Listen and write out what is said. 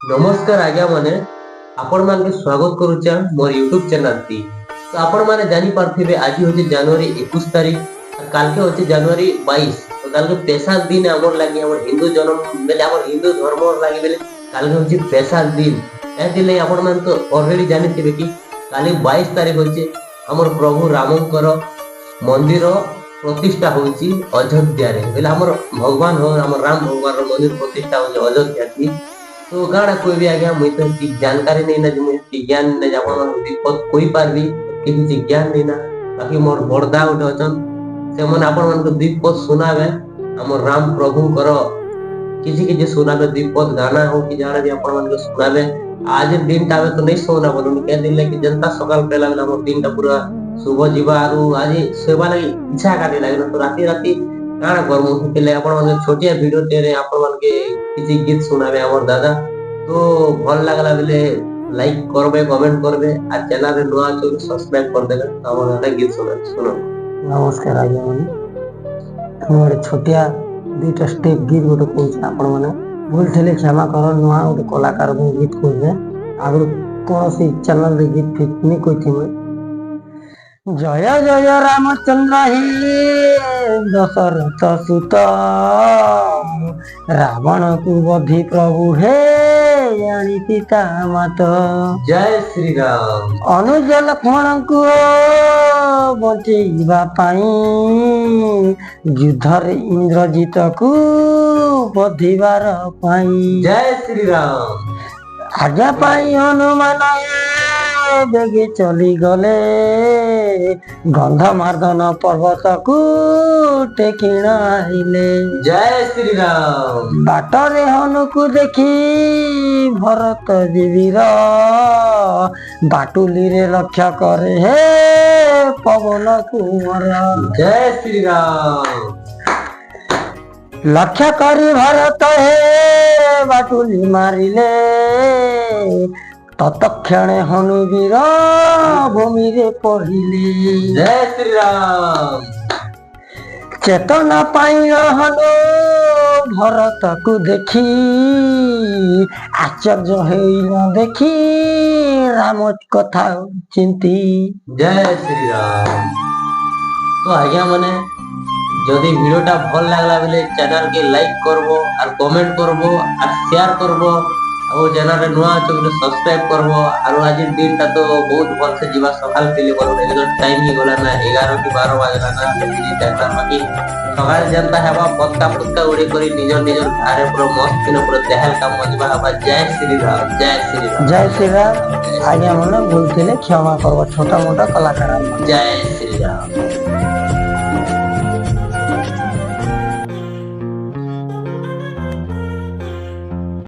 नमस्कार आज्ञा माने आपण मानके स्वागत करूचा मोर यूट्यूब चैनल ती। तो आपण माने जानी पारथिबे आज होचे जनवरी 21 तारीख और काल के होचे जनवरी 22। तो काल के पेशा दिन हमर लागि हमर हिंदू जन्म बेले हमर हिंदू धर्म लागि बेले काल के होचे पेशा दिन। ए दिले आपण मान तो ऑलरेडी जानि थिबे कि काली 22 तारीख होचे हमर प्रभु रामंकर मंदिर प्रतिष्ठा होची अयोध्या रे। बेले हमर भगवान हो हमर राम भगवान रो मंदिर प्रतिष्ठा होचे अयोध्या थी। तो गाड़ा कोई भी आ गया मुझे तो जानकारी नहीं ना जो मुझे ज्ञान नहीं जापा विपद कोई पार भी किसी ज्ञान नहीं ना बाकी मोर बड़दा उठे अचन से मन आपण मन को विपद सुनावे हमर राम प्रभु करो किसी के जे सुनावे विपद गाना हो कि जाना भी आपण मन को सुनावे आज दिन टावे तो नहीं सोना बोलू के दिन ले कि जनता सकाल पहला बेला हमर दिन टा पूरा सुबह जीवा आरु आज सेवा लगी इच्छा काटे लागे तो राती राती गाना करमु के ले आपण मन छोटिया वीडियो तेरे आपण मन के किसी गीत सुनावे हमर दादा तो भल लागला बेले लाइक करबे कमेंट करबे आ चैनल रे नुआ तो सब्सक्राइब कर देबे हमर दादा गीत सुनो। नमस्कार आज्ञा माने हमर छोटिया दुटा स्टेप गीत गोटे कहूँ आपण माने भूल थे क्षमा कर नुआ गोटे कलाकार गीत कहूँ आगु कौन सी चैनल रे गीत फिट नहीं कोई जय जय रामचंद्र हे दशरथ सुत रावण को बधि प्रभु हे जानी सीता मात जय श्री राम अनुज लक्ष्मण को बचेबा पाई युद्ध इंद्रजित को बधिबार पाई जय श्री राम आज्ञा पाई हनुमान बेगे चली गले गंधमार्दन पर्वत को टेकिण आइले जय श्री राम बाटरे हनु को देखी भरत जीवीर बाटुली रे लक्ष्य करे हे पवन कुंवर जय श्री राम लक्ष्य करी भरत हे बाटुली मारिले तत्क्षणे हनुवीर भूमि रे पड़िले जय श्री राम चेतना पाई हनु भरत को देखी आश्चर्य न देखी राम कथा चिंती जय श्री राम। तो आज्ञा माने जदि वीडियोटा भल लागला बेले चैनल के लाइक करबो और कमेंट करबो और शेयर करबो और चैनल रे नुआ तो सब्सक्राइब करबो और आज दिन ता तो बहुत भल से जीवा सकाल के लिए बोलो एगो टाइम ही गला ना 11 की 12 बजला ना लेकिन टाइम बाकी सकाल जनता हेबा पत्ता पत्ता उड़ी करी निजर निजर घरे पूरा मस्त दिन पूरा देहल काम मजबा हबा। जय श्री राम जय श्री राम जय श्री राम। आज्ञा मन भूल थे क्षमा करबो छोटा मोटा कलाकार जय श्री राम।